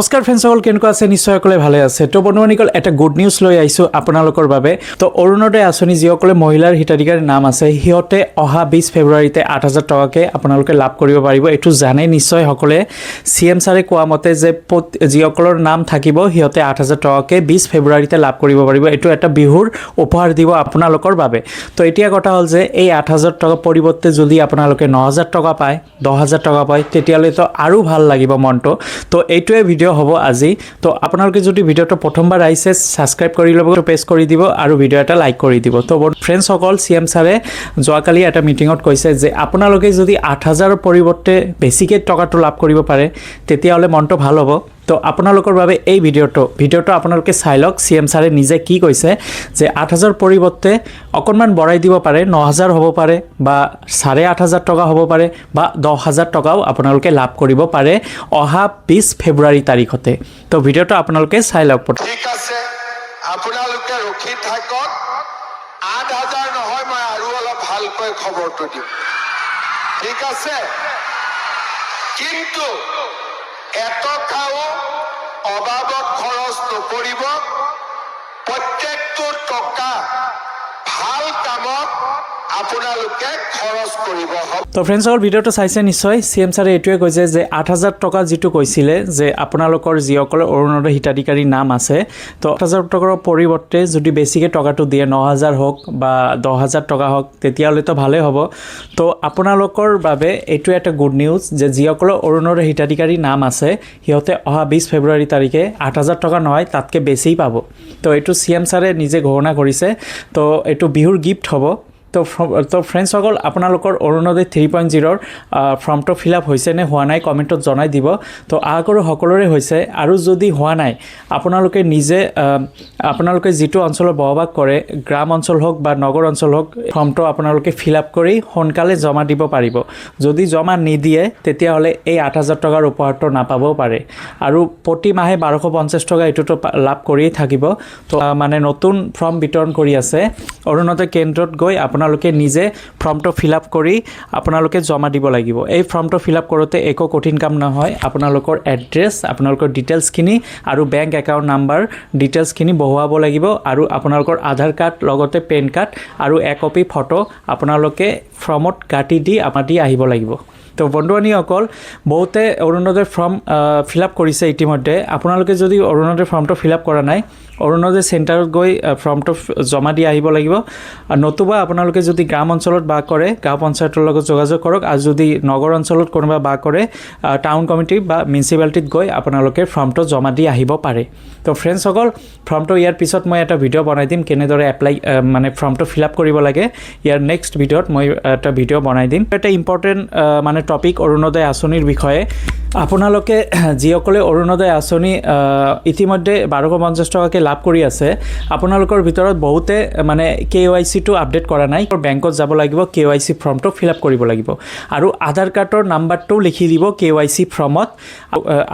নমস্কাৰ ফ্ৰেণ্ডসকল, কেনেকুৱা আছে? নিশ্চয় সকলে ভালে আছে। তো বন্ধুবান্ধৱীসকল, এটা গুড নিউজ লৈ আহিছোঁ আপোনালোকৰ বাবে। তো অৰুণোদয় আঁচনি যিসকলে মহিলাৰ হিতাধিকাৰীৰ নাম আছে, সিহঁতে অহা 20 ফেব্ৰুৱাৰীতে 8,000 টকাকৈ আপোনালোকে লাভ কৰিব পাৰিব। এইটো জানে নিশ্চয় সকলোৱে। CM ছাৰে কোৱা মতে যে যিসকলৰ নাম থাকিব সিহঁতে 8,000 টকাকৈ 20 ফেব্ৰুৱাৰীতে লাভ কৰিব পাৰিব। এইটো এটা বিহুৰ উপহাৰ দিব আপোনালোকৰ বাবে। তো এতিয়া কথা হ'ল যে এই 8,000 টকা পৰিৱৰ্তে যদি আপোনালোকে 9,000 টকা পায়, 10,000 টকা পায়, তেতিয়াহ'লেতো আৰু ভাল লাগিব মনটো। তো এইটোৱে ভিডিঅ' হ'ব আজি। তো আপোনালোকে যদি ভিডিঅ'টো প্ৰথমবাৰ আহিছে, ছাবস্ক্ৰাইব কৰি ল'ব, প্ৰেছ কৰি দিব আৰু ভিডিঅ' এটা লাইক কৰি দিব। তো ফ্ৰেণ্ডসকল, CM ছাৰে যোৱাকালি এটা মিটিঙত কৈছে যে আপোনালোকে যদি 8,000ৰ পৰিৱৰ্তে বেছিকৈ টকাটো লাভ কৰিব পাৰে, তেতিয়াহ'লে মনটো ভাল হ'ব। তো আপোনালোকৰ বাবে এই ভিডিঅ'টো আপোনালোকে চাই লওক। CM ছাৰে নিজে কি কৈছে যে 8,000 পৰিৱৰ্তে অকণমান বঢ়াই দিব পাৰে, 9,000 হ'ব পাৰে বা 8,500 টকা হ'ব পাৰে বা 10,000 টকাও আপোনালোকে লাভ কৰিব পাৰে অহা 20 ফেব্ৰুৱাৰী তাৰিখতে। তো ভিডিঅ'টো আপোনালোকে চাই লওক। ঠিক আছে, আপোনালোকে ৰখি থাকক। 8,000 নহয়, মই আৰু অলপ ভালকৈ খবৰটো দিম। ঠিক আছে, কিন্তু এটকাও অভাৱত খৰচ নকৰিব। প্ৰত্যেকটো টকা ভাল কামত আপোনালোকে খৰচ কৰিব। তো ফ্ৰেণ্ডসকল, ভিডিঅ'টো চাইছে নিশ্চয়। CM ছাৰে এইটোৱে কৈছে যে 8,000 টকা যিটো কৈছিলে যে আপোনালোকৰ যিসকলৰ অৰুণোদয় হিতাধিকাৰীৰ নাম আছে, তো 8,000 টকাৰ পৰিৱৰ্তে যদি বেছিকৈ টকাটো দিয়ে, 9,000 হওক বা 10,000 টকা হওক, তেতিয়াহ'লেতো ভালেই হ'ব। তো আপোনালোকৰ বাবে এইটো এটা গুড নিউজ যে যিসকলৰ অৰুণোদয় হিতাধিকাৰীৰ নাম আছে, সিহঁতে অহা 20 ফেব্ৰুৱাৰী তাৰিখে 8,000 টকা নহয়, তাতকৈ বেছি পাব। তো এইটো CM ছাৰে নিজে ঘোষণা কৰিছে। তো এইটো বিহুৰ গিফ্ট হ'ব। তো ফ্ৰেণ্ডসকল, আপোনালোকৰ অৰুণোদয় 3.0ৰ ফৰ্মটো ফিল আপ হৈছে নে হোৱা নাই কমেণ্টত জনাই দিব। তো আশা কৰোঁ সকলোৰে হৈছে, আৰু যদি হোৱা নাই আপোনালোকে নিজে আপোনালোকে যিটো অঞ্চলত বসবাস কৰে, গ্ৰাম অঞ্চল হওক বা নগৰ অঞ্চল হওক, ফৰ্মটো আপোনালোকে ফিল আপ কৰি সোনকালে জমা দিব পাৰিব। যদি জমা নিদিয়ে তেতিয়াহ'লে এই 8,000 টকাৰ উপহাৰটো নাপাবও পাৰে। আৰু প্ৰতি মাহে 1,250 টকা এইটোতো লাভ কৰিয়েই থাকিব। তো মানে নতুন ফৰ্ম বিতৰণ কৰি আছে। অৰুণোদয় কেন্দ্ৰত গৈ আপোনালোকে নিজে ফৰ্মটো ফিল আপ কৰি আপোনালোকে জমা দিব লাগিব। এই ফৰ্মটো ফিল আপ কৰোঁতে একো কঠিন কাম নহয়। আপোনালোকৰ এড্ৰেছ, আপোনালোকৰ ডিটেইলছখিনি আৰু বেংক একাউণ্ট নাম্বাৰ ডিটেইলছখিনি বহুৱাব লাগিব, আৰু আপোনালোকৰ আধাৰ কাৰ্ড লগতে পেন কাৰ্ড আৰু একপি ফটো আপোনালোকে ফৰ্মত কাটি দি আহিব লাগিব। তো বন্ধুবান্ধৱীসকল, বহুতে অৰুণোদয় ফৰ্ম ফিল আপ কৰিছে ইতিমধ্যে। আপোনালোকে যদি অৰুণোদয় ফৰ্মটো ফিল আপ কৰা নাই, অৰুণোদয় চেণ্টাৰত গৈ ফৰ্মটো জমা দি আহিব লাগিব। নতুবা আপোনালোকে যদি গ্ৰাম অঞ্চলত বাস কৰে, গাঁও পঞ্চায়তৰ লগত যোগাযোগ কৰক। আৰু যদি নগৰ অঞ্চলত কোনোবা বাস কৰে, টাউন কমিটি বা মিউনিচিপালিটিত গৈ আপোনালোকে ফৰ্মটো জমা দি আহিব পাৰে। তো ফ্ৰেণ্ডসকল, ফৰ্মটো ইয়াৰ পিছত মই এটা ভিডিঅ' বনাই দিম কেনেদৰে মানে ফৰ্মটো ফিল আপ কৰিব লাগে। ইয়াৰ নেক্সট ভিডিঅ'ত মই এটা ভিডিঅ' বনাই দিম। এটা ইম্পৰ্টেণ্ট মানে টপিক অৰুণোদয় আঁচনিৰ বিষয়ে। আপোনালোকে যিসকলে অৰুণোদয় আঁচনি ইতিমধ্যে 1,250 টকাকৈ লাভ কৰি আছে, আপোনালোকৰ ভিতৰত বহুতে মানে KYC-টো আপডেট কৰা নাই। বেংকত যাব লাগিব, KYC ফৰ্মটো ফিল আপ কৰিব লাগিব, আৰু আধাৰ কাৰ্ডৰ নাম্বাৰটোও লিখি দিব KYC ফৰ্মত।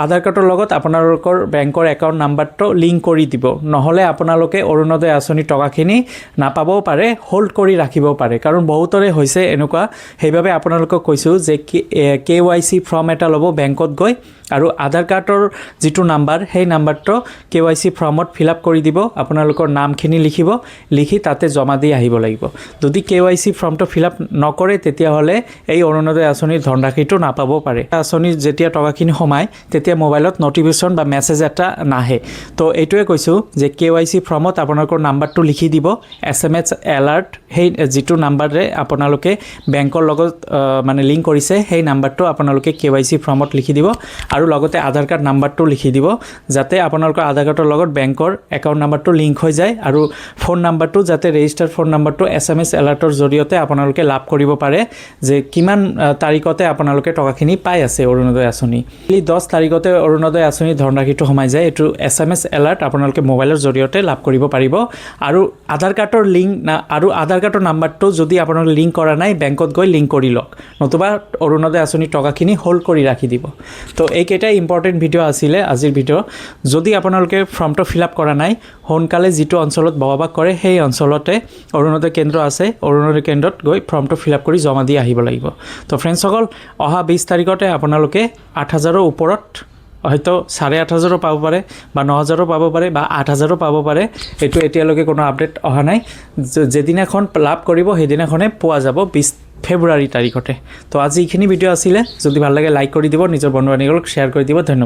আধাৰ কাৰ্ডৰ লগত আপোনালোকৰ বেংকৰ একাউণ্ট নাম্বাৰটো লিংক কৰি দিব, নহ'লে আপোনালোকে অৰুণোদয় আঁচনিৰ টকাখিনি নাপাবও পাৰে, হোল্ড কৰি ৰাখিব পাৰে। কাৰণ বহুতৰে হৈছে এনেকুৱা। সেইবাবে আপোনালোকক কৈছোঁ যে KYC ফৰ্ম এটা ল'ব বেংকত গৈ, আৰু আধাৰ কাৰ্ডৰ যিটো নাম্বাৰ, সেই নাম্বাৰটো KYC ফৰ্মত ফিল আপ কৰি দিব। আপোনালোকৰ নামখিনি লিখি তাতে জমা দি আহিব লাগিব। যদি KYC ফৰ্মটো ফিল আপ নকৰে, তেতিয়াহ'লে এই অৰুণোদয় আঁচনিৰ ধনৰাশিটো নাপাবও পাৰে। আঁচনিৰ যেতিয়া টকাখিনি সোমায়, তেতিয়া মোবাইলত নটিফিকেশ্যন বা মেছেজ এটা নাহে। তো এইটোৱে কৈছোঁ যে KYC ফৰ্মত আপোনালোকৰ নাম্বাৰটো লিখি দিব, SMS এলাৰ্ট, সেই যিটো নাম্বাৰে আপোনালোকে বেংকৰ লগত মানে লিংক কৰিছে, সেই নাম্বাৰটো আপোনালোকে KYC ফৰ্মত লিখি দিব, আৰু লগতে আধাৰ কাৰ্ড নাম্বাৰটো লিখি দিব, যাতে আপোনালোকৰ আধাৰ কাৰ্ডৰ লগত বেংকৰ একাউণ্ট নাম্বাৰটো লিংক হৈ যায়, আৰু ফোন নাম্বাৰটো যাতে ৰেজিষ্টাৰ ফোন নাম্বাৰটো SMS এলাৰ্টৰ জৰিয়তে আপোনালোকে লাভ কৰিব পাৰে যে কিমান তাৰিখতে আপোনালোকে টকাখিনি পাই আছে অৰুণোদয় আঁচনি। 10 তাৰিখতে অৰুণোদয় আঁচনিৰ ধনৰাশিটো সোমাই যায়। এইটো SMS এলাৰ্ট আপোনালোকে মোবাইলৰ জৰিয়তে লাভ কৰিব পাৰিব। আৰু আধাৰ কাৰ্ডৰ আধাৰ কাৰ্ডৰ নাম্বাৰটো যদি আপোনালোকে লিংক কৰা নাই, বেংকত গৈ লিংক কৰি লওক, নতুবা অৰুণোদয় আঁচনিৰ টকাখিনি হোল্ড কৰি ৰাখি দিব। তো এইকেইটাই ইম্পৰ্টেণ্ট ভিডিঅ' আছিলে আজিৰ ভিডিঅ'। যদি আপোনালোকে ফৰ্মটো ফিল আপ কৰা নাই, সোনকালে যিটো অঞ্চলত বসবাস কৰে সেই অঞ্চলতে অৰুণোদয় কেন্দ্ৰ আছে, অৰুণোদয় কেন্দ্ৰত গৈ ফৰ্মটো ফিল আপ কৰি জমা দি আহিব লাগিব। তো ফ্ৰেণ্ডসকল, অহা 20 তাৰিখতে আপোনালোকে 8,000ৰ ওপৰত হয়তো 8,500 পাব পাৰে বা 9,000 পাব পাৰে বা 8,000 পাব পাৰে এইটো এতিয়ালৈকে কোনো আপডেট অহা নাই যেদিনাখন লাভ কৰিব সেইদিনাখনে পোৱা যাব 20 ফেব্ৰুৱাৰী তাৰিখতে তো আজি এইখিনি ভিডিঅ' আছিলে যদি ভাল লাগে লাইক কৰি দিব নিজৰ বন্ধু বান্ধৱীক শ্বেয়াৰ কৰি দিব ধন্যবাদ